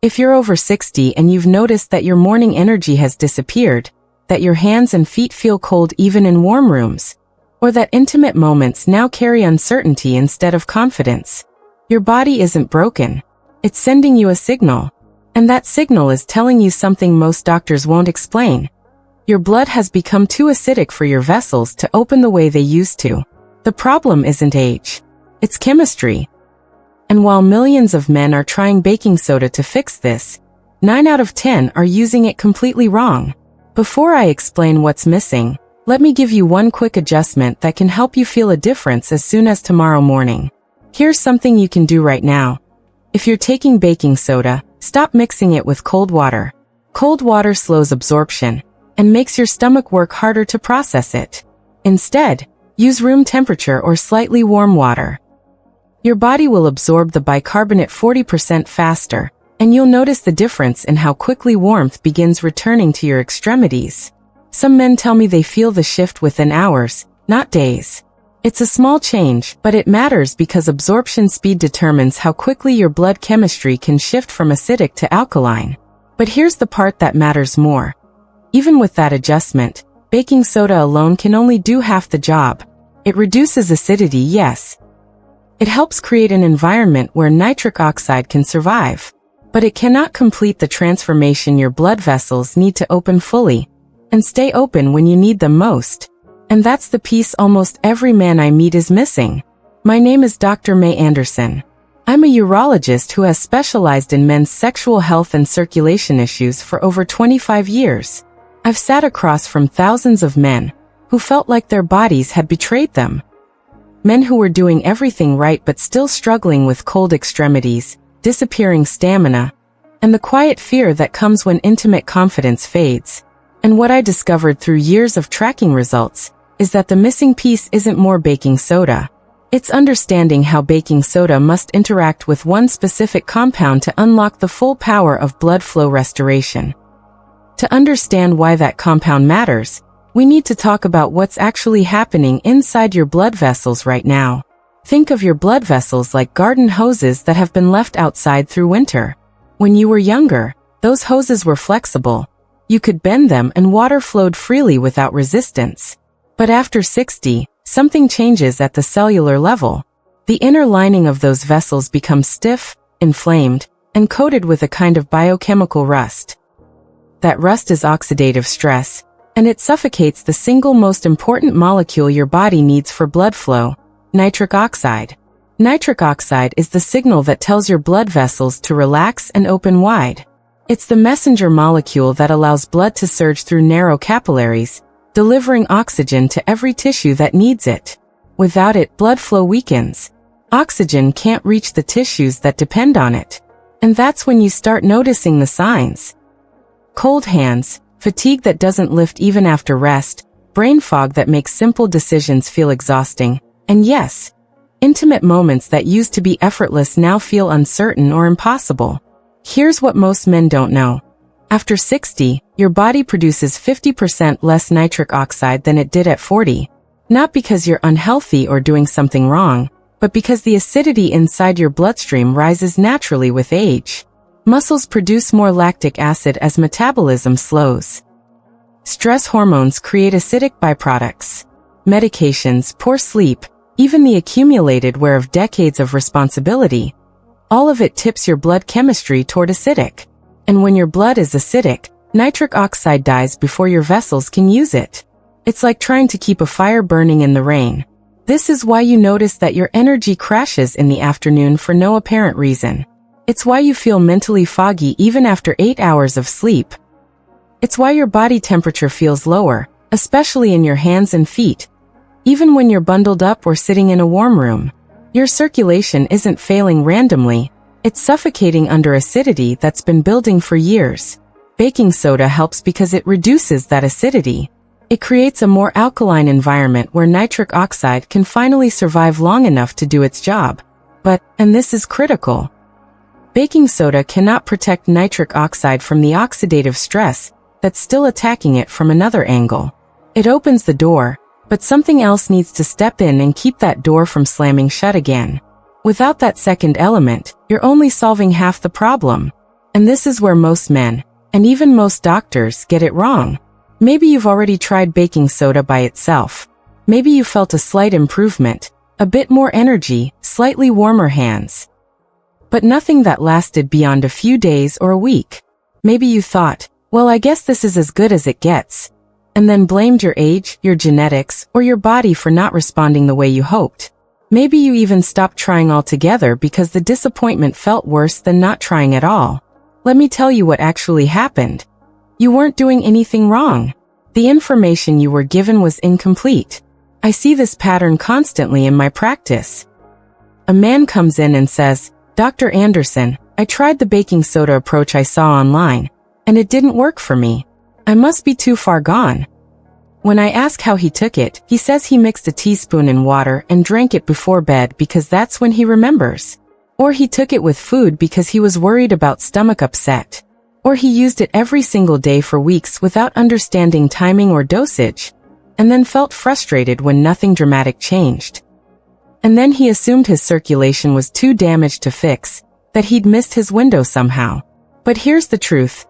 If you're over 60 and you've noticed that your morning energy has disappeared, that your hands and feet feel cold even in warm rooms, or that intimate moments now carry uncertainty instead of confidence, your body isn't broken. It's sending you a signal. And that signal is telling you something most doctors won't explain. Your blood has become too acidic for your vessels to open the way they used to. The problem isn't age. It's chemistry. And while millions of men are trying baking soda to fix this, 9 out of 10 are using it completely wrong. Before I explain what's missing, let me give you one quick adjustment that can help you feel a difference as soon as tomorrow morning. Here's something you can do right now. If you're taking baking soda, stop mixing it with cold water. Cold water slows absorption and makes your stomach work harder to process it. Instead, use room temperature or slightly warm water. Your body will absorb the bicarbonate 40% faster, and you'll notice the difference in how quickly warmth begins returning to your extremities. Some men tell me they feel the shift within hours, not days. It's a small change, but it matters because absorption speed determines how quickly your blood chemistry can shift from acidic to alkaline. But here's the part that matters more. Even with that adjustment, baking soda alone can only do half the job. It reduces acidity, yes. It helps create an environment where nitric oxide can survive. But it cannot complete the transformation. Your blood vessels need to open fully and stay open when you need them most. And that's the piece almost every man I meet is missing. My name is Dr. Mei Anderson. I'm a urologist who has specialized in men's sexual health and circulation issues for over 25 years. I've sat across from thousands of men who felt like their bodies had betrayed them. Men who were doing everything right but still struggling with cold extremities, disappearing stamina, and the quiet fear that comes when intimate confidence fades. And what I discovered through years of tracking results is that the missing piece isn't more baking soda. It's understanding how baking soda must interact with one specific compound to unlock the full power of blood flow restoration. To understand why that compound matters, we need to talk about what's actually happening inside your blood vessels right now. Think of your blood vessels like garden hoses that have been left outside through winter. When you were younger, those hoses were flexible. You could bend them and water flowed freely without resistance. But after 60, something changes at the cellular level. The inner lining of those vessels becomes stiff, inflamed, and coated with a kind of biochemical rust. That rust is oxidative stress, and it suffocates the single most important molecule your body needs for blood flow, nitric oxide. Nitric oxide is the signal that tells your blood vessels to relax and open wide. It's the messenger molecule that allows blood to surge through narrow capillaries, delivering oxygen to every tissue that needs it. Without it, blood flow weakens. Oxygen can't reach the tissues that depend on it. And that's when you start noticing the signs. Cold hands, fatigue that doesn't lift even after rest, brain fog that makes simple decisions feel exhausting, and yes, intimate moments that used to be effortless now feel uncertain or impossible. Here's what most men don't know. After 60, your body produces 50% less nitric oxide than it did at 40. Not because you're unhealthy or doing something wrong, but because the acidity inside your bloodstream rises naturally with age. Muscles produce more lactic acid as metabolism slows. Stress hormones create acidic byproducts. Medications, poor sleep, even the accumulated wear of decades of responsibility, all of it tips your blood chemistry toward acidic. And when your blood is acidic, nitric oxide dies before your vessels can use it. It's like trying to keep a fire burning in the rain. This is why you notice that your energy crashes in the afternoon for no apparent reason. It's why you feel mentally foggy even after 8 hours of sleep. It's why your body temperature feels lower, especially in your hands and feet, even when you're bundled up or sitting in a warm room. Your circulation isn't failing randomly. It's suffocating under acidity that's been building for years. Baking soda helps because it reduces that acidity. It creates a more alkaline environment where nitric oxide can finally survive long enough to do its job. But, and this is critical, baking soda cannot protect nitric oxide from the oxidative stress that's still attacking it from another angle. It opens the door, but something else needs to step in and keep that door from slamming shut again. Without that second element, you're only solving half the problem. And this is where most men, and even most doctors, get it wrong. Maybe you've already tried baking soda by itself. Maybe you felt a slight improvement, a bit more energy, slightly warmer hands. But nothing that lasted beyond a few days or a week. Maybe you thought, well, I guess this is as good as it gets, and then blamed your age, your genetics, or your body for not responding the way you hoped. Maybe you even stopped trying altogether because the disappointment felt worse than not trying at all. Let me tell you what actually happened. You weren't doing anything wrong. The information you were given was incomplete. I see this pattern constantly in my practice. A man comes in and says, "Dr. Anderson, I tried the baking soda approach I saw online, and it didn't work for me. I must be too far gone." When I ask how he took it, he says he mixed a teaspoon in water and drank it before bed because that's when he remembers. Or he took it with food because he was worried about stomach upset. Or he used it every single day for weeks without understanding timing or dosage, and then felt frustrated when nothing dramatic changed. And then he assumed his circulation was too damaged to fix, that he'd missed his window somehow. But here's the truth.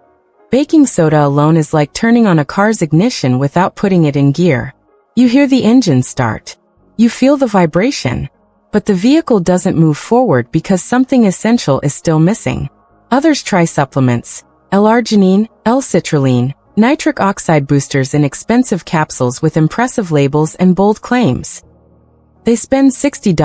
Baking soda alone is like turning on a car's ignition without putting it in gear. You hear the engine start. You feel the vibration. But the vehicle doesn't move forward because something essential is still missing. Others try supplements, L-arginine, L-citrulline, nitric oxide boosters in expensive capsules with impressive labels and bold claims. They spend $60,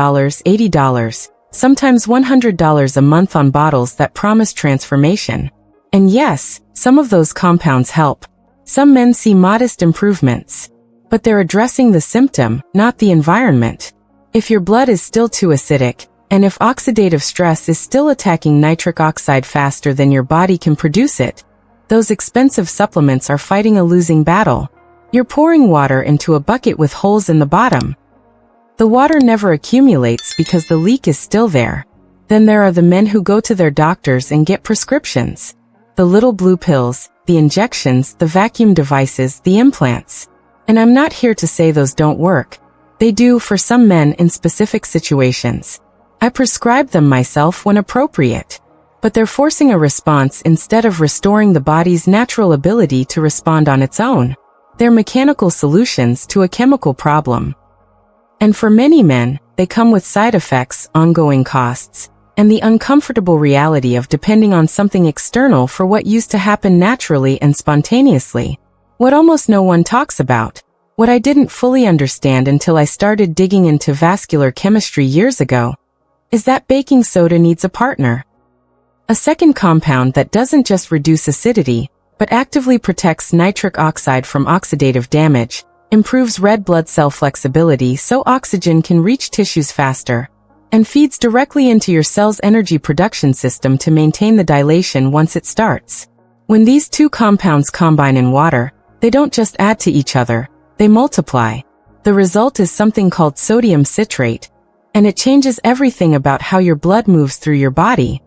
$80, sometimes $100 a month on bottles that promise transformation. And yes, some of those compounds help. Some men see modest improvements. But they're addressing the symptom, not the environment. If your blood is still too acidic, and if oxidative stress is still attacking nitric oxide faster than your body can produce it, those expensive supplements are fighting a losing battle. You're pouring water into a bucket with holes in the bottom. The water never accumulates because the leak is still there. Then there are the men who go to their doctors and get prescriptions. The little blue pills, the injections, the vacuum devices, the implants. And I'm not here to say those don't work. They do for some men in specific situations. I prescribe them myself when appropriate. But they're forcing a response instead of restoring the body's natural ability to respond on its own. They're mechanical solutions to a chemical problem. And for many men, they come with side effects, ongoing costs, and the uncomfortable reality of depending on something external for what used to happen naturally and spontaneously. What almost no one talks about, what I didn't fully understand until I started digging into vascular chemistry years ago, is that baking soda needs a partner. A second compound that doesn't just reduce acidity, but actively protects nitric oxide from oxidative damage, improves red blood cell flexibility so oxygen can reach tissues faster, and feeds directly into your cell's energy production system to maintain the dilation once it starts. When these two compounds combine in water, they don't just add to each other, they multiply. The result is something called sodium citrate, and it changes everything about how your blood moves through your body.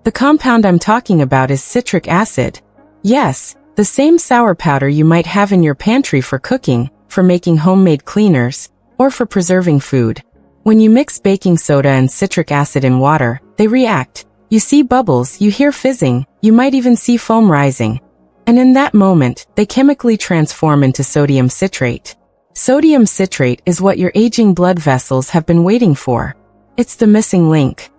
The compound I'm talking about is citric acid. Yes, the same sour powder you might have in your pantry for cooking, for making homemade cleaners, or for preserving food. When you mix baking soda and citric acid in water, they react. You see bubbles, you hear fizzing, you might even see foam rising. And in that moment, they chemically transform into sodium citrate. Sodium citrate is what your aging blood vessels have been waiting for. It's the missing link.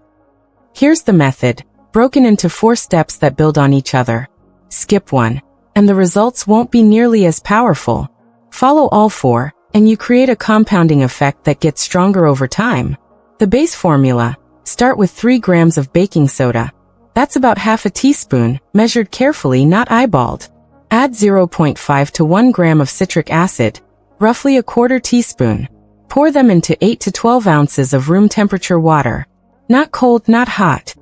Here's the method, broken into 4 steps that build on each other. Skip 1, and the results won't be nearly as powerful. Follow all 4, and you create a compounding effect that gets stronger over time. The base formula: start with 3 grams of baking soda. That's about half a teaspoon, measured carefully, not eyeballed. Add 0.5 to 1 gram of citric acid, roughly a quarter teaspoon. Pour them into 8 to 12 ounces of room temperature water. Not cold, not hot.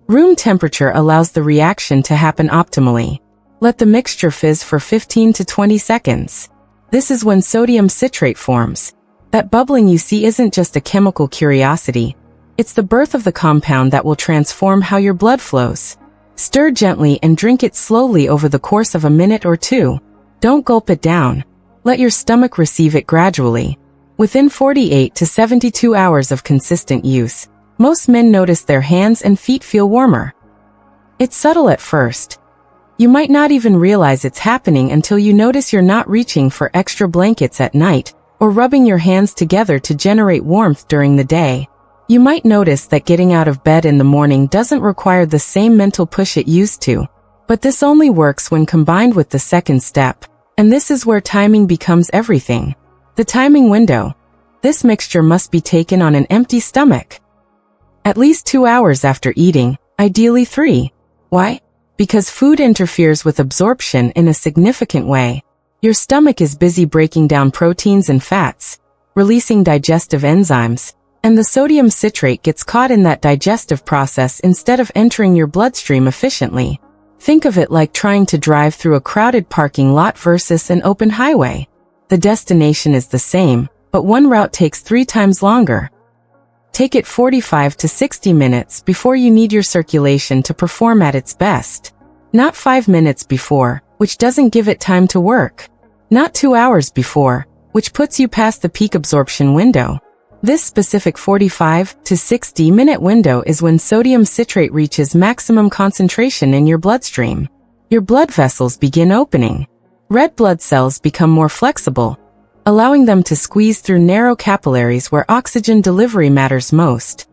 Room temperature allows the reaction to happen optimally. Let the mixture fizz for 15 to 20 seconds. This is when sodium citrate forms. That bubbling you see isn't just a chemical curiosity. It's the birth of the compound that will transform how your blood flows. Stir gently and drink it slowly over the course of a minute or 2. Don't gulp it down. Let your stomach receive it gradually. Within 48 to 72 hours of consistent use, most men notice their hands and feet feel warmer. It's subtle at first. You might not even realize it's happening until you notice you're not reaching for extra blankets at night or rubbing your hands together to generate warmth during the day. You might notice that getting out of bed in the morning doesn't require the same mental push it used to. But this only works when combined with the second step, and this is where timing becomes everything. The timing window. This mixture must be taken on an empty stomach. At least 2 hours after eating, ideally 3. Why? Because food interferes with absorption in a significant way. Your stomach is busy breaking down proteins and fats, releasing digestive enzymes, and the sodium citrate gets caught in that digestive process instead of entering your bloodstream efficiently. Think of it like trying to drive through a crowded parking lot versus an open highway. The destination is the same, but one route takes 3 times longer. Take it 45 to 60 minutes before you need your circulation to perform at its best. Not 5 minutes before, which doesn't give it time to work. Not 2 hours before, which puts you past the peak absorption window. This specific 45 to 60 minute window is when sodium citrate reaches maximum concentration in your bloodstream. Your blood vessels begin opening. Red blood cells become more flexible, allowing them to squeeze through narrow capillaries where oxygen delivery matters most.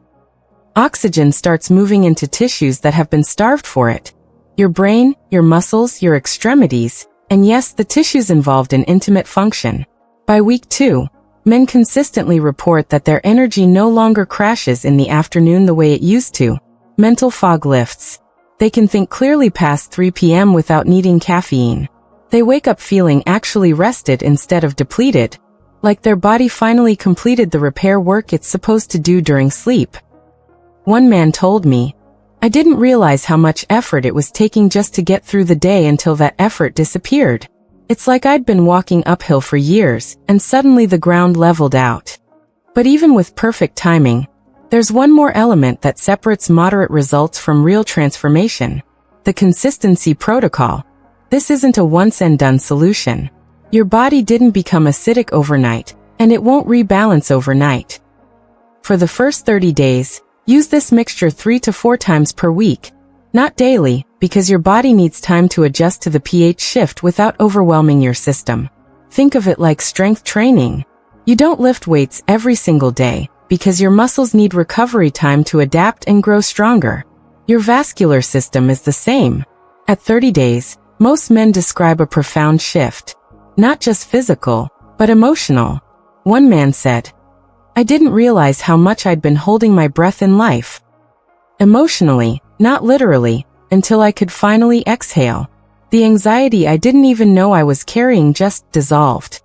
Oxygen starts moving into tissues that have been starved for it. Your brain, your muscles, your extremities, and yes, the tissues involved in intimate function. By week 2, men consistently report that their energy no longer crashes in the afternoon the way it used to. Mental fog lifts. They can think clearly past 3 p.m. without needing caffeine. They wake up feeling actually rested instead of depleted, like their body finally completed the repair work it's supposed to do during sleep. One man told me, "I didn't realize how much effort it was taking just to get through the day until that effort disappeared. It's like I'd been walking uphill for years, and suddenly the ground leveled out." But even with perfect timing, there's one more element that separates moderate results from real transformation: the consistency protocol. This isn't a once-and-done solution. Your body didn't become acidic overnight, and it won't rebalance overnight. For the first 30 days, use this mixture 3 to 4 times per week, not daily, because your body needs time to adjust to the pH shift without overwhelming your system. Think of it like strength training. You don't lift weights every single day, because your muscles need recovery time to adapt and grow stronger. Your vascular system is the same. At 30 days, most men describe a profound shift. Not just physical, but emotional. One man said, "I didn't realize how much I'd been holding my breath in life. Emotionally, not literally, until I could finally exhale. The anxiety I didn't even know I was carrying just dissolved."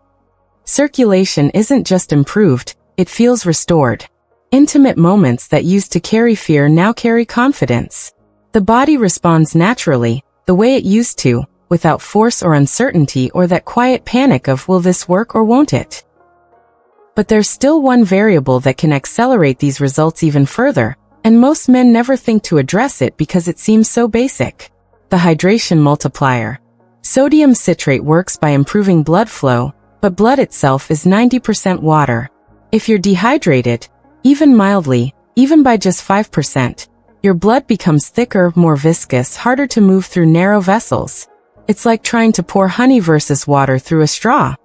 Circulation isn't just improved, it feels restored. Intimate moments that used to carry fear now carry confidence. The body responds naturally, the way it used to, without force or uncertainty or that quiet panic of will this work or won't it? But there's still one variable that can accelerate these results even further, and most men never think to address it because it seems so basic. The hydration multiplier. Sodium citrate works by improving blood flow, but blood itself is 90% water. If you're dehydrated, even mildly, even by just 5%, your blood becomes thicker, more viscous, harder to move through narrow vessels. It's like trying to pour honey versus water through a straw.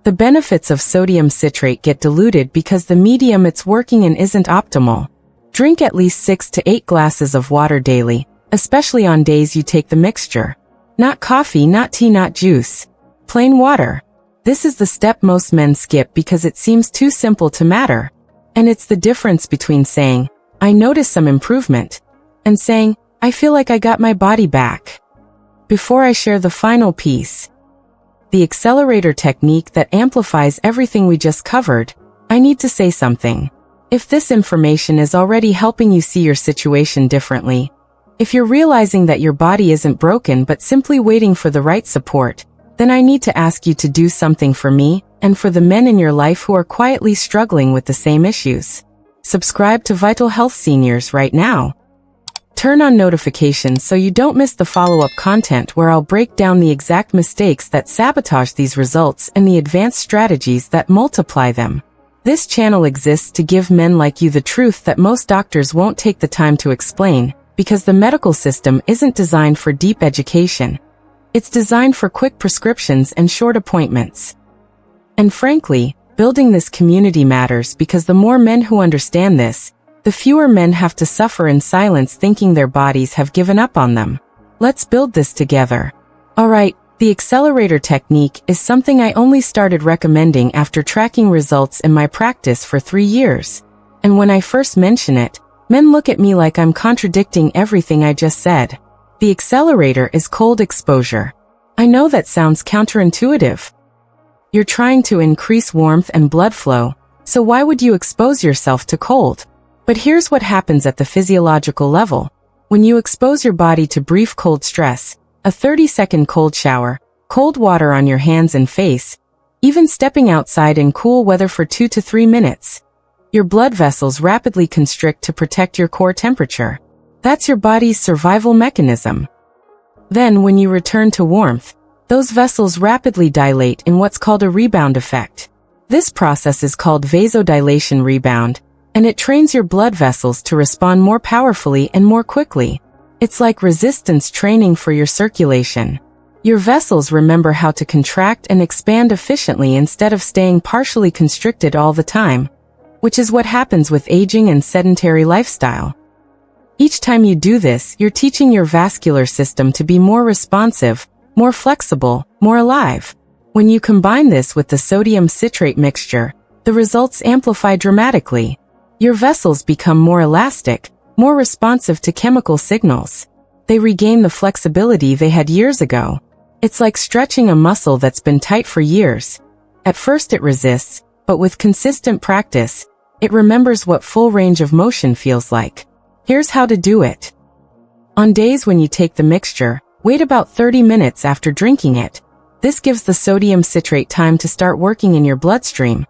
The benefits of sodium citrate get diluted because the medium it's working in isn't optimal. Drink at least 6 to 8 glasses of water daily, especially on days you take the mixture. Not coffee, not tea, not juice. Plain water. This is the step most men skip because it seems too simple to matter. And it's the difference between saying, "I noticed some improvement," and saying, "I feel like I got my body back." Before I share the final piece, the accelerator technique that amplifies everything we just covered, I need to say something. If this information is already helping you see your situation differently, if you're realizing that your body isn't broken but simply waiting for the right support, then I need to ask you to do something for me and for the men in your life who are quietly struggling with the same issues. Subscribe to Vital Health Seniors right now. Turn on notifications so you don't miss the follow-up content where I'll break down the exact mistakes that sabotage these results and the advanced strategies that multiply them. This channel exists to give men like you the truth that most doctors won't take the time to explain, because the medical system isn't designed for deep education. It's designed for quick prescriptions and short appointments. And frankly, building this community matters because the more men who understand this, the fewer men have to suffer in silence thinking their bodies have given up on them. Let's build this together. Alright, the accelerator technique is something I only started recommending after tracking results in my practice for 3 years. And when I first mention it, men look at me like I'm contradicting everything I just said. The accelerator is cold exposure. I know that sounds counterintuitive. You're trying to increase warmth and blood flow, so why would you expose yourself to cold? But here's what happens at the physiological level. When you expose your body to brief cold stress, a 30-second cold shower, cold water on your hands and face, even stepping outside in cool weather for 2 to 3 minutes, your blood vessels rapidly constrict to protect your core temperature. That's your body's survival mechanism. Then, when you return to warmth, those vessels rapidly dilate in what's called a rebound effect. This process is called vasodilation rebound, and it trains your blood vessels to respond more powerfully and more quickly. It's like resistance training for your circulation. Your vessels remember how to contract and expand efficiently instead of staying partially constricted all the time, which is what happens with aging and sedentary lifestyle. Each time you do this, you're teaching your vascular system to be more responsive, more flexible, more alive. When you combine this with the sodium citrate mixture, the results amplify dramatically. Your vessels become more elastic, more responsive to chemical signals. They regain the flexibility they had years ago. It's like stretching a muscle that's been tight for years. At first it resists, but with consistent practice, it remembers what full range of motion feels like. Here's how to do it. On days when you take the mixture, wait about 30 minutes after drinking it. This gives the sodium citrate time to start working in your bloodstream.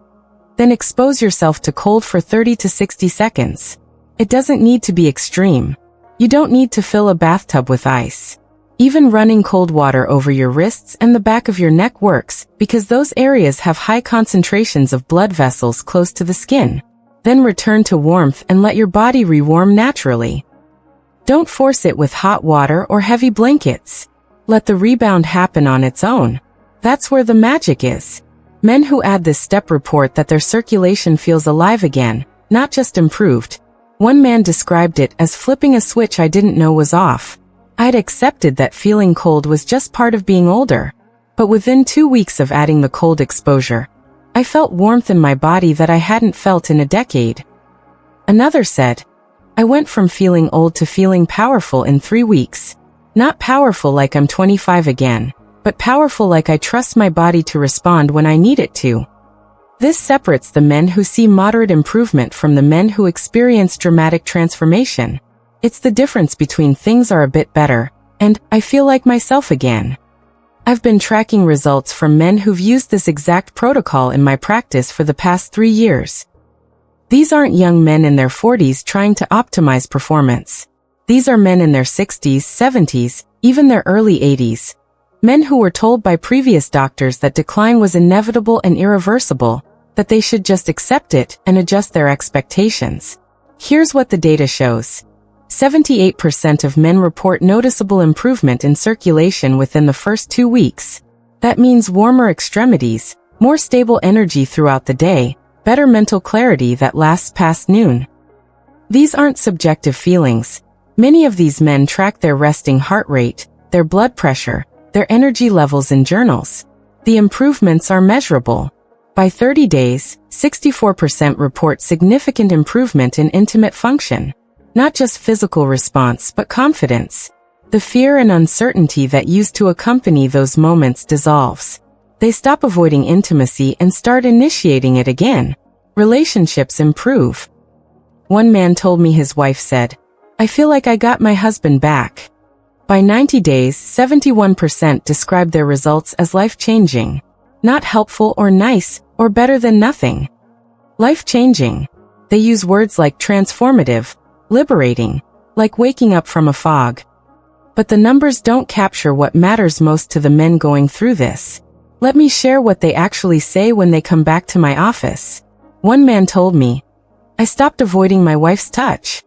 Then expose yourself to cold for 30 to 60 seconds. It doesn't need to be extreme. You don't need to fill a bathtub with ice. Even running cold water over your wrists and the back of your neck works, because those areas have high concentrations of blood vessels close to the skin. Then return to warmth and let your body rewarm naturally. Don't force it with hot water or heavy blankets. Let the rebound happen on its own. That's where the magic is. Men who add this step report that their circulation feels alive again, not just improved. One man described it as flipping a switch I didn't know was off. I'd accepted that feeling cold was just part of being older. But within 2 weeks of adding the cold exposure, I felt warmth in my body that I hadn't felt in a decade. Another said, I went from feeling old to feeling powerful in 3 weeks. Not powerful like I'm 25 again, but powerful like I trust my body to respond when I need it to. This separates the men who see moderate improvement from the men who experience dramatic transformation. It's the difference between things are a bit better, and I feel like myself again. I've been tracking results from men who've used this exact protocol in my practice for the past 3 years. These aren't young men in their 40s trying to optimize performance. These are men in their 60s, 70s, even their early 80s. Men who were told by previous doctors that decline was inevitable and irreversible, that they should just accept it and adjust their expectations. Here's what the data shows. 78% of men report noticeable improvement in circulation within the first 2 weeks. That means warmer extremities, more stable energy throughout the day, better mental clarity that lasts past noon. These aren't subjective feelings. Many of these men track their resting heart rate, their blood pressure, their energy levels in journals. The improvements are measurable. By 30 days, 64% report significant improvement in intimate function. Not just physical response but confidence. The fear and uncertainty that used to accompany those moments dissolves. They stop avoiding intimacy and start initiating it again. Relationships improve. One man told me his wife said, I feel like I got my husband back. By 90 days, 71% described their results as life-changing. Not helpful or nice, or better than nothing. Life-changing. They use words like transformative, liberating, like waking up from a fog. But the numbers don't capture what matters most to the men going through this. Let me share what they actually say when they come back to my office. One man told me, I stopped avoiding my wife's touch.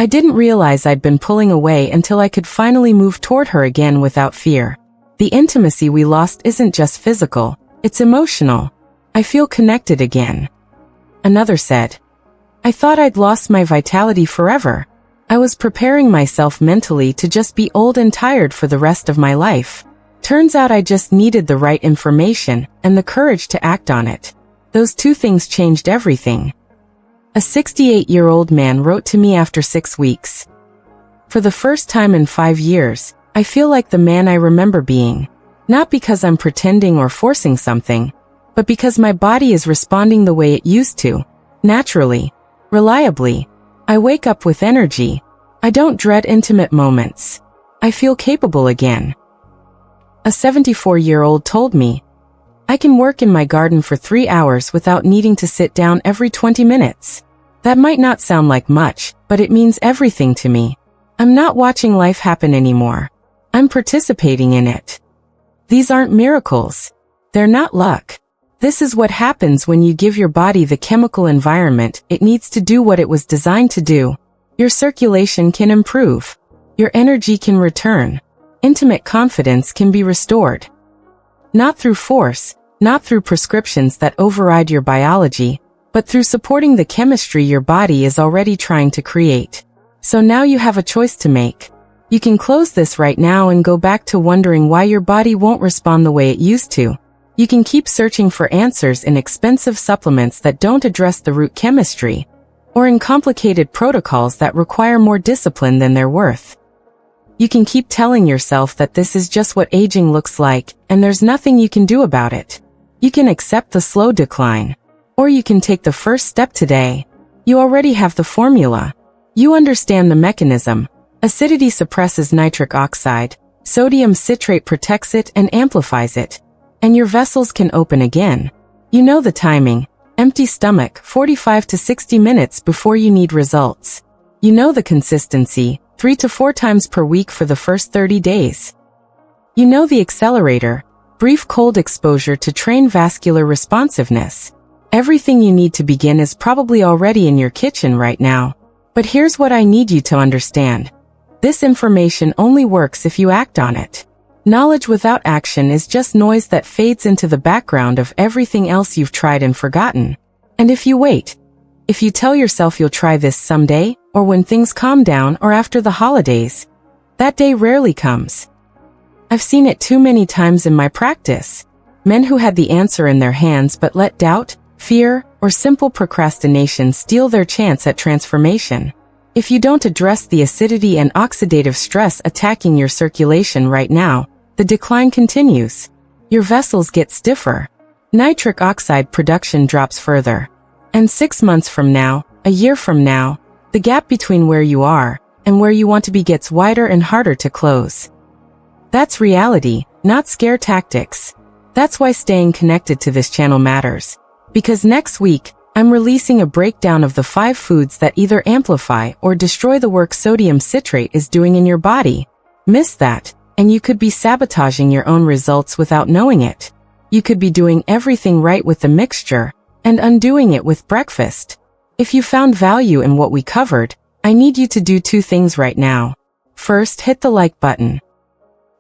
I didn't realize I'd been pulling away until I could finally move toward her again without fear. The intimacy we lost isn't just physical, it's emotional. I feel connected again. Another said, I thought I'd lost my vitality forever. I was preparing myself mentally to just be old and tired for the rest of my life. Turns out I just needed the right information and the courage to act on it. Those two things changed everything. A 68-year-old man wrote to me after 6 weeks. For the first time in 5 years, I feel like the man I remember being. Not because I'm pretending or forcing something, but because my body is responding the way it used to. Naturally. Reliably. I wake up with energy. I don't dread intimate moments. I feel capable again. A 74-year-old told me, I can work in my garden for 3 hours without needing to sit down every 20 minutes. That might not sound like much, but it means everything to me. I'm not watching life happen anymore. I'm participating in it. These aren't miracles. They're not luck. This is what happens when you give your body the chemical environment it needs to do what it was designed to do. Your circulation can improve. Your energy can return. Intimate confidence can be restored. Not through force, not through prescriptions that override your biology, but through supporting the chemistry your body is already trying to create. So now you have a choice to make. You can close this right now and go back to wondering why your body won't respond the way it used to. You can keep searching for answers in expensive supplements that don't address the root chemistry, or in complicated protocols that require more discipline than they're worth. You can keep telling yourself that this is just what aging looks like, and there's nothing you can do about it. You can accept the slow decline. Or you can take the first step today. You already have the formula. You understand the mechanism. Acidity suppresses nitric oxide. Sodium citrate protects it and amplifies it. And your vessels can open again. You know the timing. Empty stomach, 45 to 60 minutes before you need results. You know the consistency, 3 to 4 times per week for the first 30 days. You know the accelerator, brief cold exposure to train vascular responsiveness. Everything you need to begin is probably already in your kitchen right now. But here's what I need you to understand. This information only works if you act on it. Knowledge without action is just noise that fades into the background of everything else you've tried and forgotten. And if you wait, if you tell yourself you'll try this someday, or when things calm down, or after the holidays, that day rarely comes. I've seen it too many times in my practice. Men who had the answer in their hands but let doubt, fear, or simple procrastination steal their chance at transformation. If you don't address the acidity and oxidative stress attacking your circulation right now, the decline continues. Your vessels get stiffer. Nitric oxide production drops further. And 6 months from now, a year from now, the gap between where you are and where you want to be gets wider and harder to close. That's reality, not scare tactics. That's why staying connected to this channel matters. Because next week, I'm releasing a breakdown of the 5 foods that either amplify or destroy the work sodium citrate is doing in your body. Miss that, and you could be sabotaging your own results without knowing it. You could be doing everything right with the mixture, and undoing it with breakfast. If you found value in what we covered, I need you to do 2 things right now. First, hit the like button.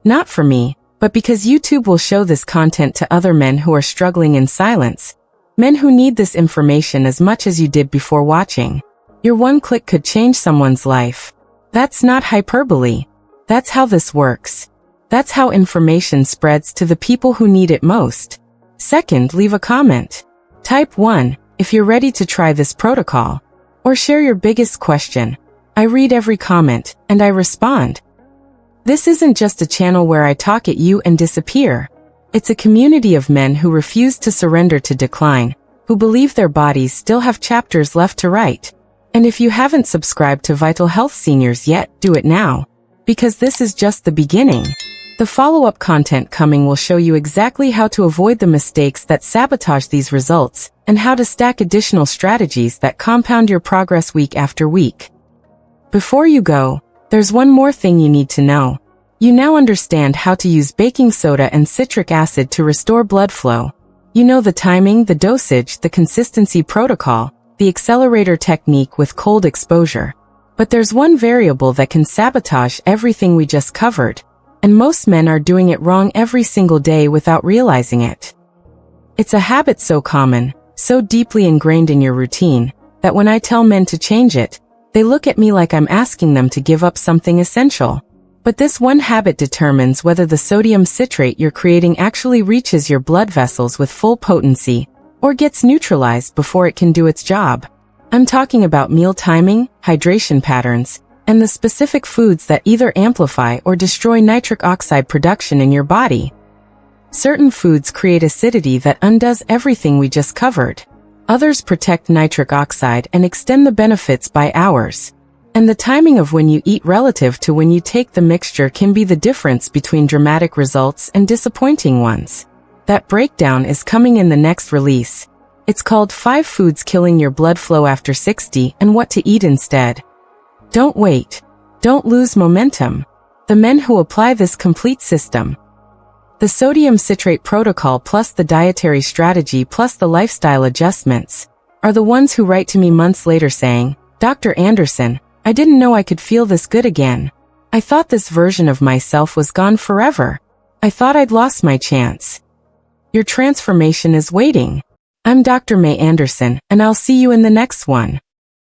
Not for me, but because YouTube will show this content to other men who are struggling in silence. Men who need this information as much as you did before watching. Your one click could change someone's life. That's not hyperbole. That's how this works. That's how information spreads to the people who need it most. Second, leave a comment. Type 1 if you're ready to try this protocol. Or share your biggest question. I read every comment, and I respond. This isn't just a channel where I talk at you and disappear. It's a community of men who refuse to surrender to decline, who believe their bodies still have chapters left to write. And if you haven't subscribed to Vital Health Seniors yet, do it now. Because this is just the beginning. The follow-up content coming will show you exactly how to avoid the mistakes that sabotage these results, and how to stack additional strategies that compound your progress week after week. Before you go, there's one more thing you need to know. You now understand how to use baking soda and citric acid to restore blood flow. You know the timing, the dosage, the consistency protocol, the accelerator technique with cold exposure. But there's one variable that can sabotage everything we just covered, and most men are doing it wrong every single day without realizing it. It's a habit so common, so deeply ingrained in your routine, that when I tell men to change it, they look at me like I'm asking them to give up something essential. But this one habit determines whether the sodium citrate you're creating actually reaches your blood vessels with full potency, or gets neutralized before it can do its job. I'm talking about meal timing, hydration patterns, and the specific foods that either amplify or destroy nitric oxide production in your body. Certain foods create acidity that undoes everything we just covered. Others protect nitric oxide and extend the benefits by hours. And the timing of when you eat relative to when you take the mixture can be the difference between dramatic results and disappointing ones. That breakdown is coming in the next release. It's called 5 Foods Killing Your Blood Flow After 60 and What to Eat Instead. Don't wait. Don't lose momentum. The men who apply this complete system, the sodium citrate protocol plus the dietary strategy plus the lifestyle adjustments, are the ones who write to me months later saying, "Dr. Anderson, I didn't know I could feel this good again. I thought this version of myself was gone forever. I thought I'd lost my chance." Your transformation is waiting. I'm Dr. Mei Anderson, and I'll see you in the next one.